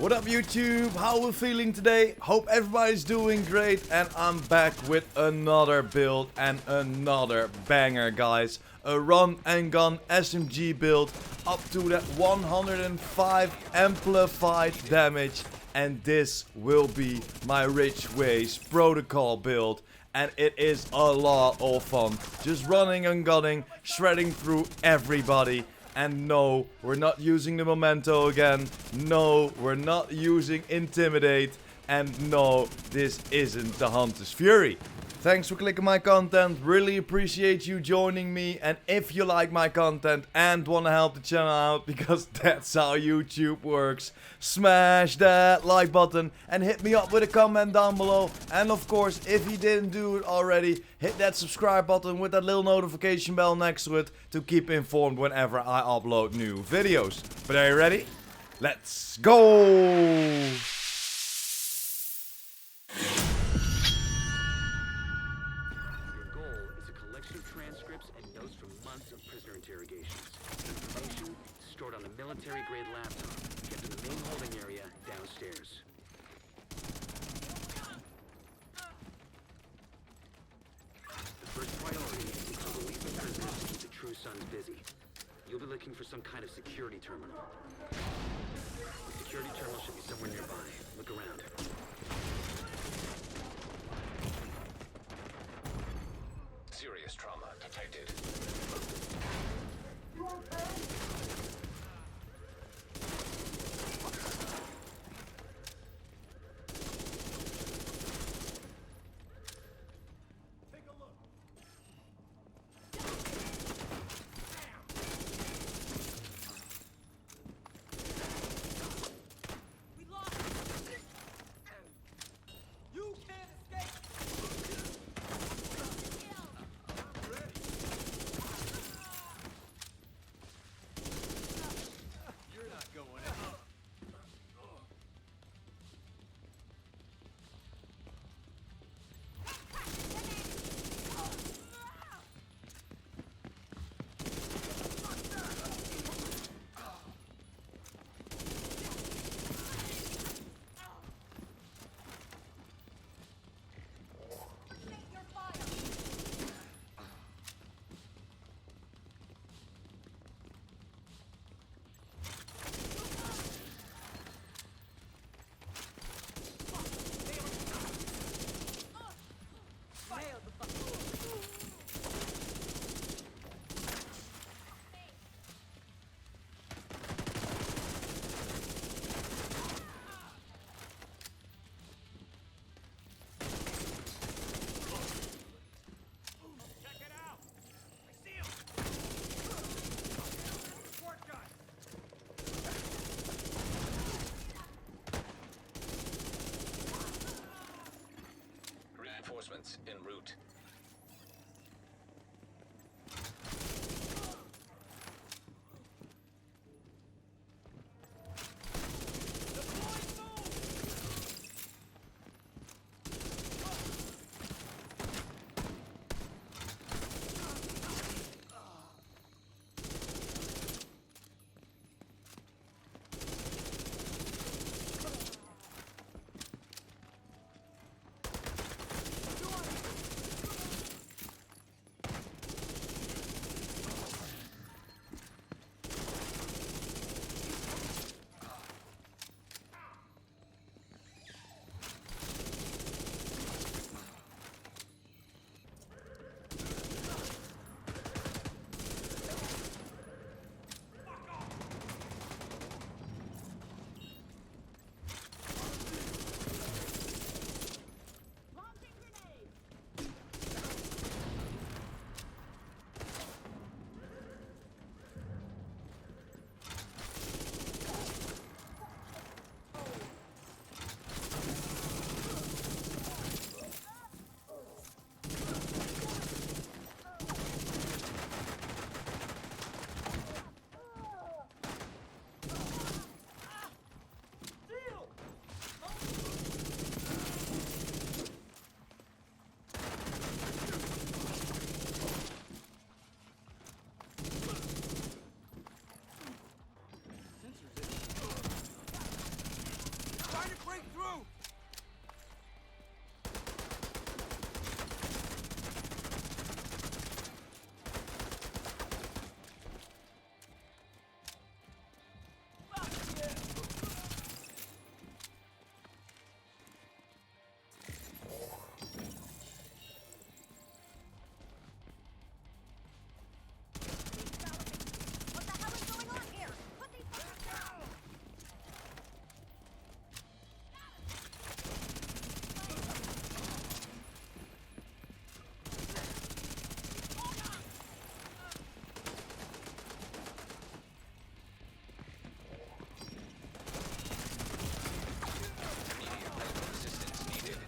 What up YouTube? How we feeling today? Hope everybody's doing great, and I'm back with another build and another banger, guys. A run and gun SMG build up to that 105 amplified damage, and this will be my Ridgeways protocol build. And it is a lot of fun, just running and gunning, shredding through everybody. And no, we're not using the memento again. No, we're not using intimidate. And no, this isn't the Hunter's Fury. Thanks for clicking my content, really appreciate you joining me. And if you like my content and want to help the channel out, because that's how YouTube works, smash that like button and hit me up with a comment down below. And of course, if you didn't do it already, hit that subscribe button with that little notification bell next to it to keep informed whenever I upload new videos. But are you ready? Let's go! Transcripts and notes from months of prisoner interrogations. Information stored on a military-grade laptop, kept in the main holding area downstairs. The first priority is to release the prisoners to keep the True Sons busy. You'll be looking for some kind of security terminal. The security terminal should be somewhere nearby. Look around. Serious trauma detected. Take a look. break through! What the hell is going on here? Put these fuckers down! Immediate medical assistance needed.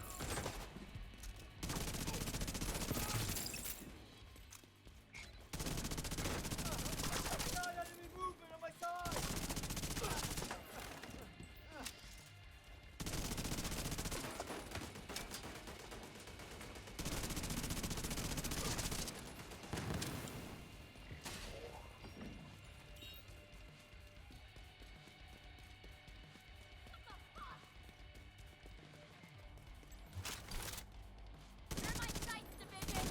They're my sights, division!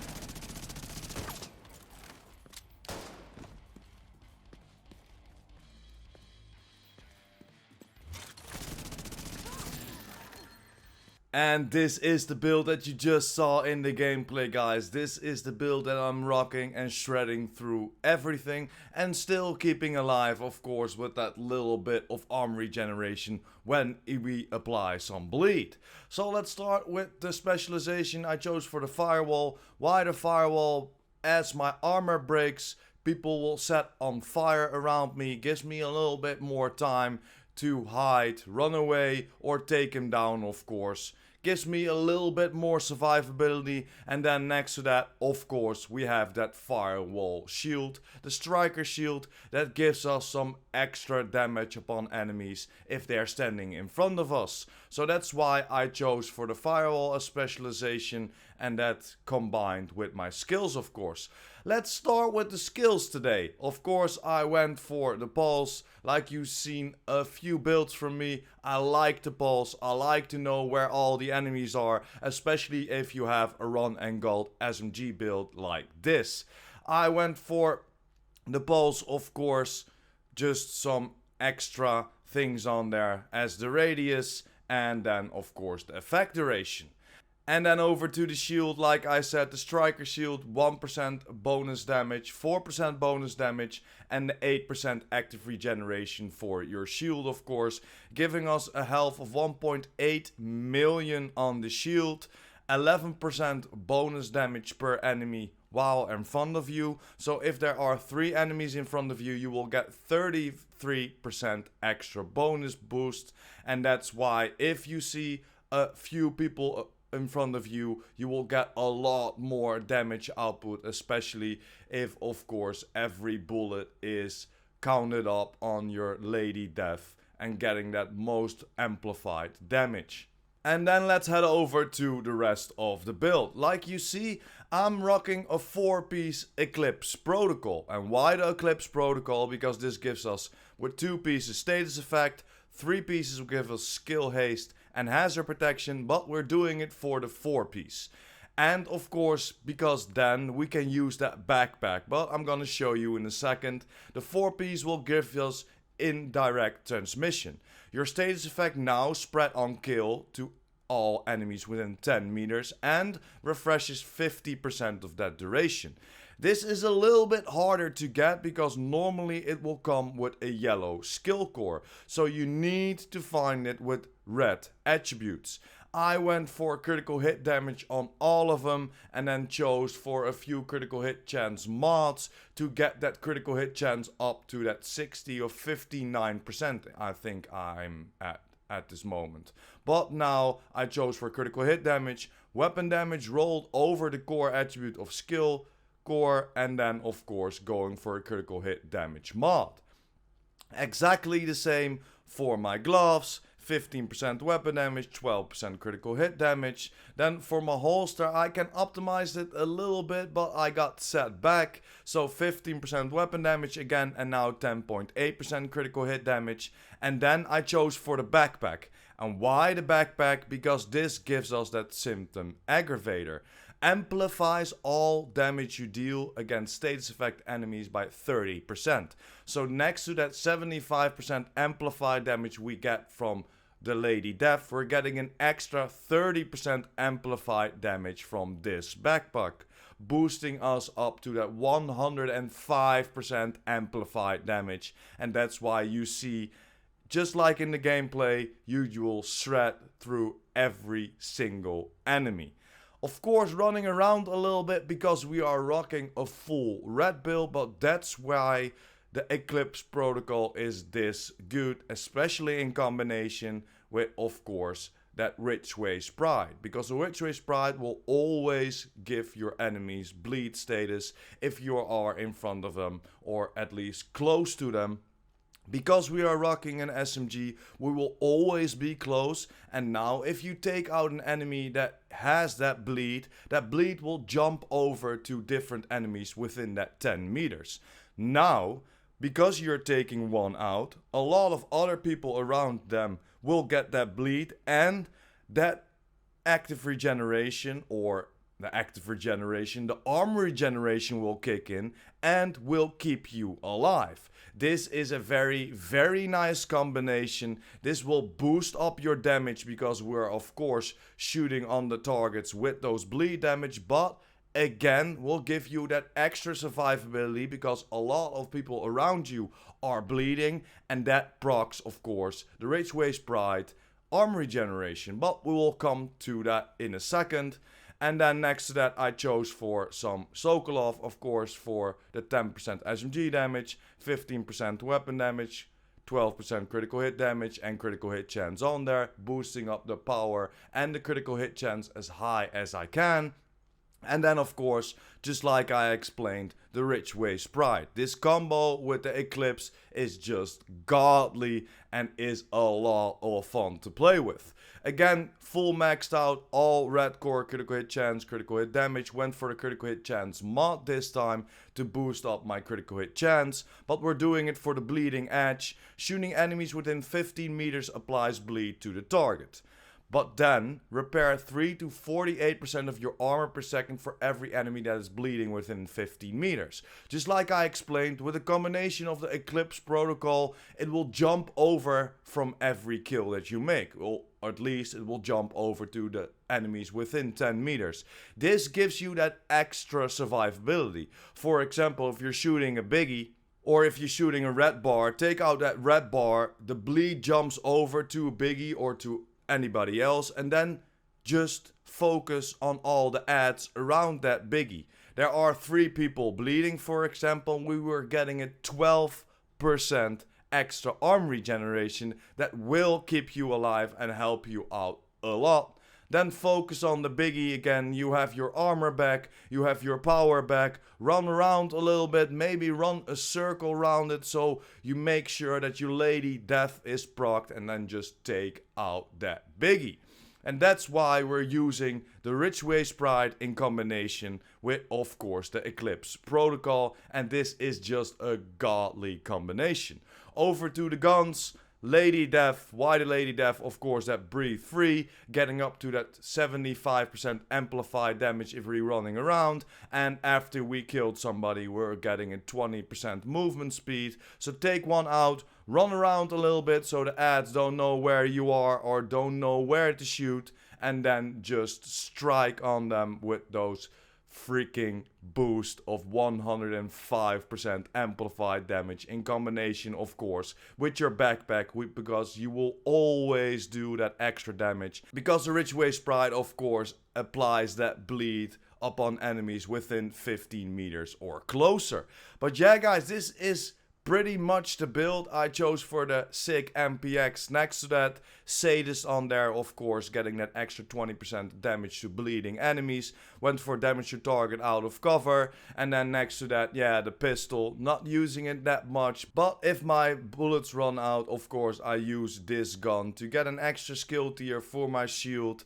And this is the build that you just saw in the gameplay, guys. This is the build that I'm rocking and shredding through everything and still keeping alive, of course, with that little bit of armor regeneration when we apply some bleed. So let's start with the specialization I chose for the firewall. Why the firewall? As my armor breaks, people will set on fire around me. Gives me a little bit more time to hide, run away, or take him down, of course. Gives me a little bit more survivability, and then next to that, of course, we have that firewall shield, the striker shield, that gives us some extra damage upon enemies if they're standing in front of us. So that's why I chose for the firewall a specialization, and that combined with my skills, of course. Let's start with the skills today. Of course, I went for the pulse. Like you've seen a few builds from me, I like the pulse. I like to know where all the enemies are, especially if you have a run and gun SMG build like this. I went for the pulse, of course, just some extra things on there as the radius, and then of course the effect duration. And then over to the shield, like I said, the striker shield, 1% bonus damage, 4% bonus damage, and the 8% active regeneration for your shield, of course, giving us a health of 1.8 million on the shield, 11% bonus damage per enemy while in front of you. So if there are 3 enemies in front of you, you will get 33% extra bonus boost. And that's why if you see a few people in front of you, you will get a lot more damage output, especially if, of course, every bullet is counted up on your lady death and getting that most amplified damage. And then let's head over to the rest of the build. Like you see, I'm rocking a 4-piece Eclipse protocol. And why the Eclipse protocol? Because this gives us, with 2 pieces, status effect, 3 pieces will give us skill haste and hazard protection, but we're doing it for the 4-piece. And of course, because then we can use that backpack, but I'm gonna show you in a second. The 4-piece will give us indirect transmission. Your status effect now spread on kill to all enemies within 10 meters and refreshes 50% of that duration. This is a little bit harder to get because normally it will come with a yellow skill core. So you need to find it with red attributes. I went for critical hit damage on all of them and then chose for a few critical hit chance mods to get that critical hit chance up to that 60 or 59% I think I'm at this moment. But now I chose for critical hit damage, weapon damage rolled over the core attribute of skill core, and then of course going for a critical hit damage mod. Exactly the same for my gloves, 15% weapon damage, 12% critical hit damage. Then for my holster, I can optimize it a little bit, but I got set back. So 15% weapon damage again, and now 10.8% critical hit damage. And then I chose for the backpack. And why the backpack? Because this gives us that symptom aggravator. Amplifies all damage you deal against status effect enemies by 30%. So next to that 75% amplified damage we get from the Lady Death, we're getting an extra 30% amplified damage from this backpack, boosting us up to that 105% amplified damage. And that's why you see, just like in the gameplay, you will shred through every single enemy. Of course, running around a little bit because we are rocking a full red build, but that's why the Eclipse protocol is this good, especially in combination with, of course, that Ridgeway's Pride. Because the Ridgeway's Pride will always give your enemies bleed status if you are in front of them or at least close to them. Because we are rocking an SMG, we will always be close. And now if you take out an enemy that has that bleed will jump over to different enemies within that 10 meters. Now, because you're taking one out, a lot of other people around them will get that bleed, and that active regeneration, or the active regeneration, the armor regeneration will kick in and will keep you alive. This is a very, very nice combination. This will boost up your damage because we're of course shooting on the targets with those bleed damage, but again will give you that extra survivability because a lot of people around you are bleeding, and that procs of course the Ridgeway's Pride armor regeneration, but we will come to that in a second. And then next to that I chose for some Sokolov, of course, for the 10% SMG damage, 15% weapon damage, 12% critical hit damage and critical hit chance on there, boosting up the power and the critical hit chance as high as I can. And then of course, just like I explained, the Ridgeway's Pride. This combo with the Eclipse is just godly and is a lot of fun to play with. Again, full maxed out, all red core, critical hit chance, critical hit damage. Went for the critical hit chance mod this time to boost up my critical hit chance. But we're doing it for the bleeding edge. Shooting enemies within 15 meters applies bleed to the target. But then, repair 3 to 48% of your armor per second for every enemy that is bleeding within 15 meters. Just like I explained, with a combination of the Eclipse protocol, it will jump over from every kill that you make. Or at least it will jump over to the enemies within 10 meters. This gives you that extra survivability. For example, if you're shooting a biggie, or if you're shooting a red bar, take out that red bar, the bleed jumps over to a biggie or to anybody else, and then just focus on all the ads around that biggie. There are 3 people bleeding, for example, we were getting a 12% extra arm regeneration that will keep you alive and help you out a lot. Then focus on the biggie again, you have your armor back, you have your power back, run around a little bit, maybe run a circle around it so you make sure that your Lady Death is procced, and then just take out that biggie. And that's why we're using the Ridgeway's Pride in combination with, of course, the Eclipse protocol, and this is just a godly combination. Over to the guns. Lady Death, why the Lady Death? Of course, that breathe free, getting up to that 75% amplified damage if we're running around, and after we killed somebody we're getting a 20% movement speed. So take one out, run around a little bit so the ads don't know where you are or don't know where to shoot, and then just strike on them with those freaking boost of 105% amplified damage in combination, of course, with your backpack, because you will always do that extra damage, because the Ridgeway's Pride of course applies that bleed upon enemies within 15 meters or closer. But yeah guys, this is pretty much the build I chose for the SIG MPX. Next to that, Sadist on there, of course, getting that extra 20% damage to bleeding enemies. Went for damage to target out of cover. And then next to that, yeah, the pistol. Not using it that much, but if my bullets run out, of course, I use this gun to get an extra skill tier for my shield.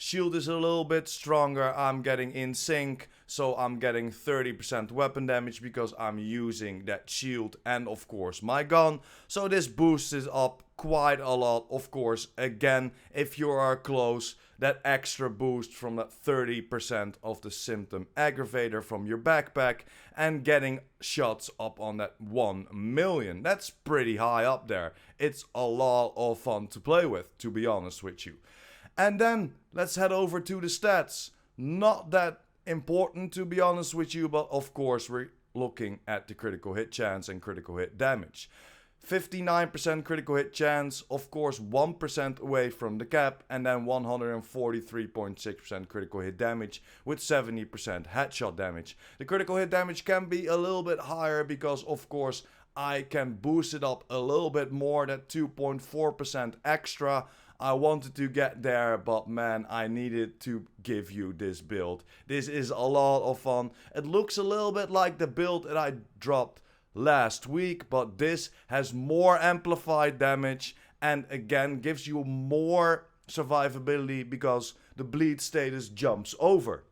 Shield is a little bit stronger. I'm getting in sync, so I'm getting 30% weapon damage because I'm using that shield and of course my gun. So this boosts it up quite a lot. Of course, again, if you are close, that extra boost from that 30% of the symptom aggravator from your backpack and getting shots up on that 1 million. That's pretty high up there. It's a lot of fun to play with, to be honest with you. And then let's head over to the stats. Not that important, to be honest with you, but of course we're looking at the critical hit chance and critical hit damage. 59% critical hit chance, of course 1% away from the cap, and then 143.6% critical hit damage with 70% headshot damage. The critical hit damage can be a little bit higher because of course I can boost it up a little bit more, that 2.4% extra. I wanted to get there, but man, I needed to give you this build. This is a lot of fun. It looks a little bit like the build that I dropped last week, but this has more amplified damage and again gives you more survivability because the bleed status jumps over.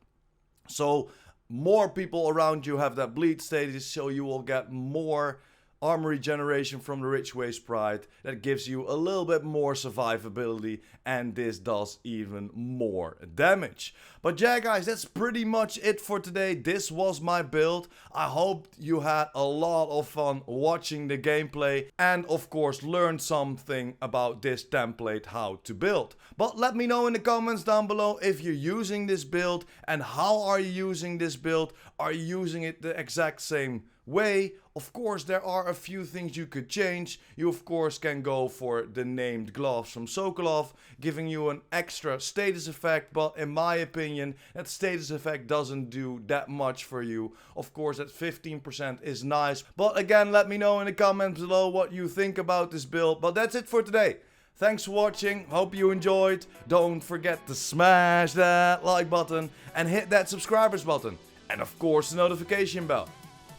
So more people around you have that bleed status, so you will get more armor regeneration from the Ridgeway's Pride. That gives you a little bit more survivability, and this does even more damage. But yeah guys, that's pretty much it for today. This was my build. I hope you had a lot of fun watching the gameplay and of course learned something about this template, how to build. But let me know in the comments down below if you're using this build and how are you using this build. Are you using it the exact same way? Of course there are a few things you could change. You of course can go for the named gloves from Sokolov, giving you an extra status effect, but in my opinion that status effect doesn't do that much for you. Of course that 15% is nice, but again let me know in the comments below what you think about this build. But that's it for today. Thanks for watching, hope you enjoyed. Don't forget to smash that like button and hit that subscribers button. And of course the notification bell.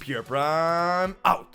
PurePrime out!